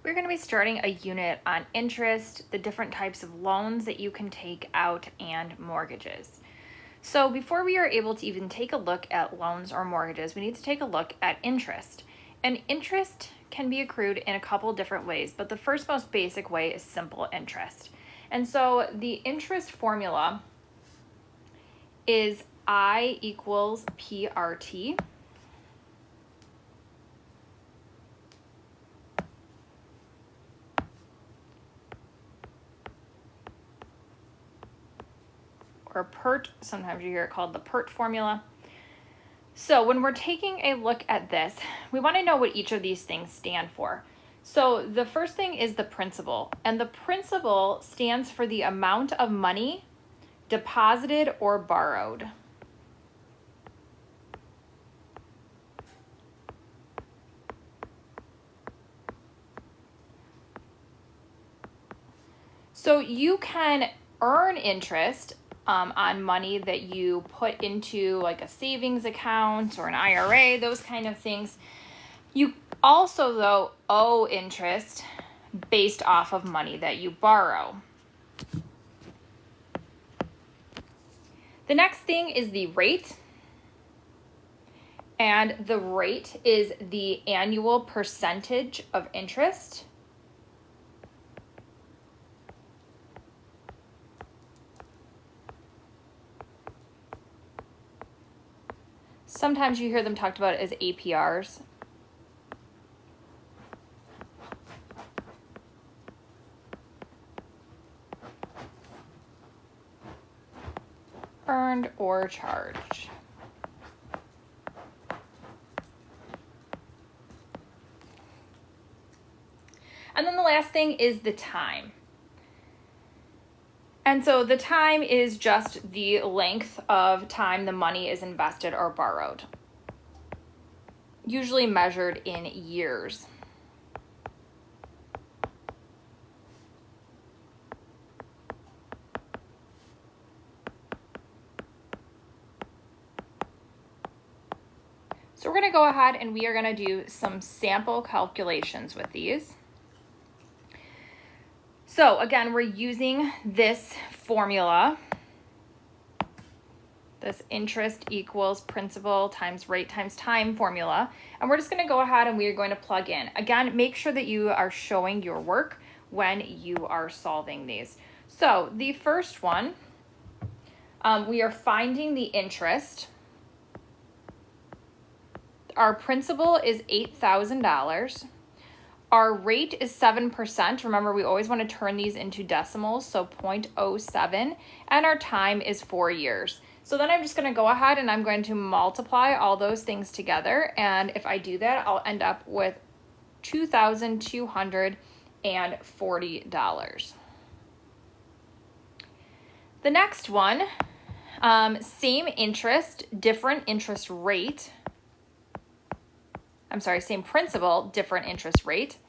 We're going to be starting a unit on interest, the different types of loans that you can take out, and mortgages. So before we are able to even take a look at loans or mortgages, we need to take a look at interest. And interest can be accrued in a couple different ways, but the first most basic way is simple interest. And so the interest formula is I equals PRT. Or PERT, sometimes you hear it called the PERT formula. So when we're taking a look at this, we want to know what each of these things stand for. So the first thing is the principal, and the principal stands for the amount of money deposited or borrowed. So you can earn interest on money that you put into like a savings account or an IRA, those kind of things. You also, though, owe interest based off of money that you borrow. The next thing is the rate. And the rate is the annual percentage of interest. Sometimes you hear them talked about as APRs. Earned or charged. And then the last thing is the time. And so the time is just the length of time the money is invested or borrowed, usually measured in years. So we're going to go ahead and we are going to do some sample calculations with these. So again, we're using this formula, this interest equals principal times rate times time formula. And we're just going to go ahead and we are going to plug in. Again, make sure that you are showing your work when you are solving these. So the first one, we are finding the interest. Our principal is $8,000. Our rate is 7%. Remember, we always want to turn these into decimals, so 0.07. And our time is 4 years. So then I'm just going to go ahead and I'm going to multiply all those things together. And if I do that, I'll end up with $2,240. The next one, same interest, different interest rate. Same principal, different interest rate.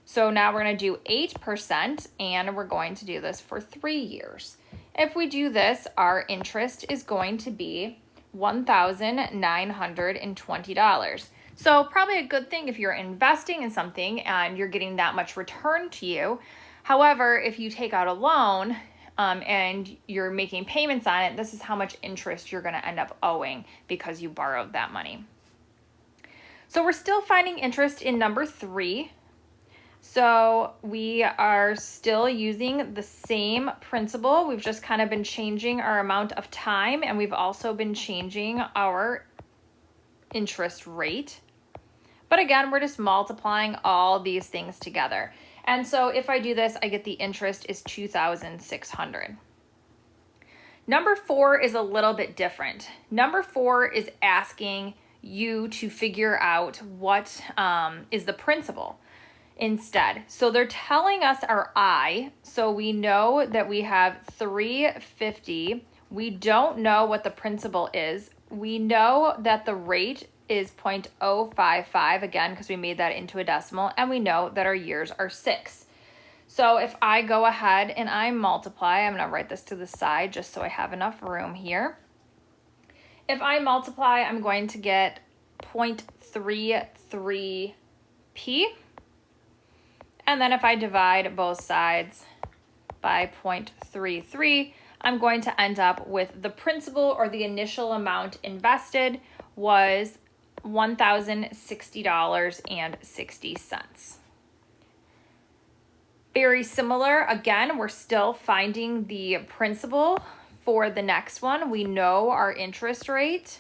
So now we're going to do 8%, and we're going to do this for 3 years. If we do this, our interest is going to be $1,920. So probably a good thing if you're investing in something and you're getting that much return to you. However, if you take out a loan and you're making payments on it, this is how much interest you're going to end up owing because you borrowed that money. So we're still finding interest in number 3. So we are still using the same principle. We've just kind of been changing our amount of time, and we've also been changing our interest rate. But again, we're just multiplying all these things together. And so if I do this, I get the interest is $2,600. Number 4 is a little bit different. Number 4 is asking you to figure out what is the principal instead. So they're telling us our I, so we know that we have $350. We don't know what the principal is. We know that the rate is 0.055, again, because we made that into a decimal, and we know that our years are 6. So if I go ahead and I multiply, I'm going to write this to the side just so I have enough room here. If I multiply, I'm going to get 0.33p. And then if I divide both sides by 0.33, I'm going to end up with the principal, or the initial amount invested was $1,060.60. Very similar, again, we're still finding the principal for the next one. We know our interest rate.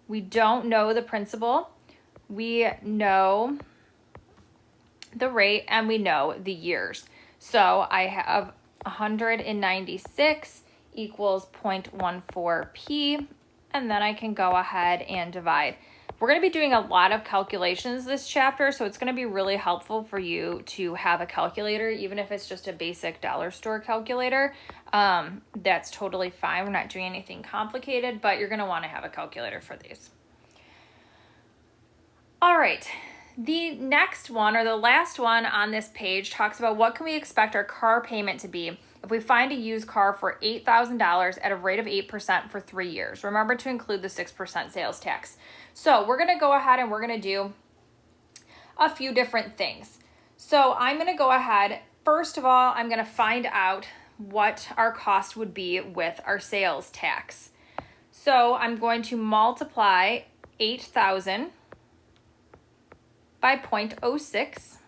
We don't know the principal. We know the rate and we know the years. So I have 196 equals 0.14p, and then I can go ahead and divide. We're going to be doing a lot of calculations this chapter, so it's going to be really helpful for you to have a calculator, even if it's just a basic dollar store calculator. That's totally fine. We're not doing anything complicated, but you're going to want to have a calculator for these. All right. The next one, or the last one on this page, talks about what can we expect our car payment to be if we find a used car for $8,000 at a rate of 8% for 3 years. Remember to include the 6% sales tax. So we're going to go ahead and we're going to do a few different things. So I'm going to go ahead, first of all, I'm going to find out what our cost would be with our sales tax. So I'm going to multiply 8,000 by 0.06.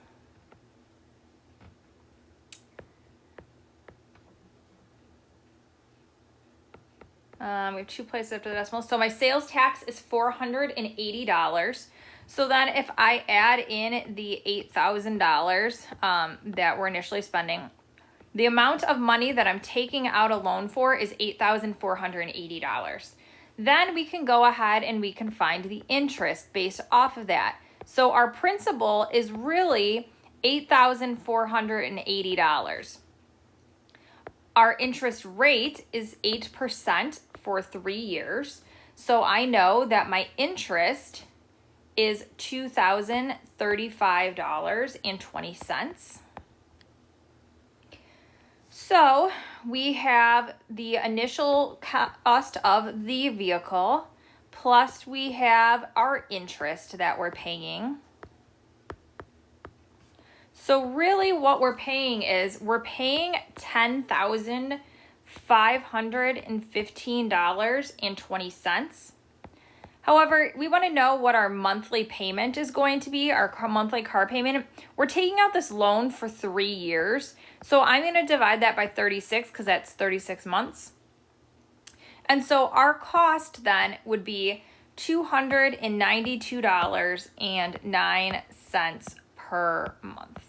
We have 2 places after the decimal. So my sales tax is $480. So then if I add in the $8,000 that we're initially spending, the amount of money that I'm taking out a loan for is $8,480. Then we can go ahead and we can find the interest based off of that. So our principal is really $8,480. Our interest rate is 8% for 3 years. So I know that my interest is $2,035.20. So we have the initial cost of the vehicle, plus we have our interest that we're paying. So really what we're paying is we're paying $10,515.20. However, we want to know what our monthly payment is going to be, our monthly car payment. We're taking out this loan for 3 years. So I'm going to divide that by 36 because that's 36 months. And so our cost then would be $292.09 per month.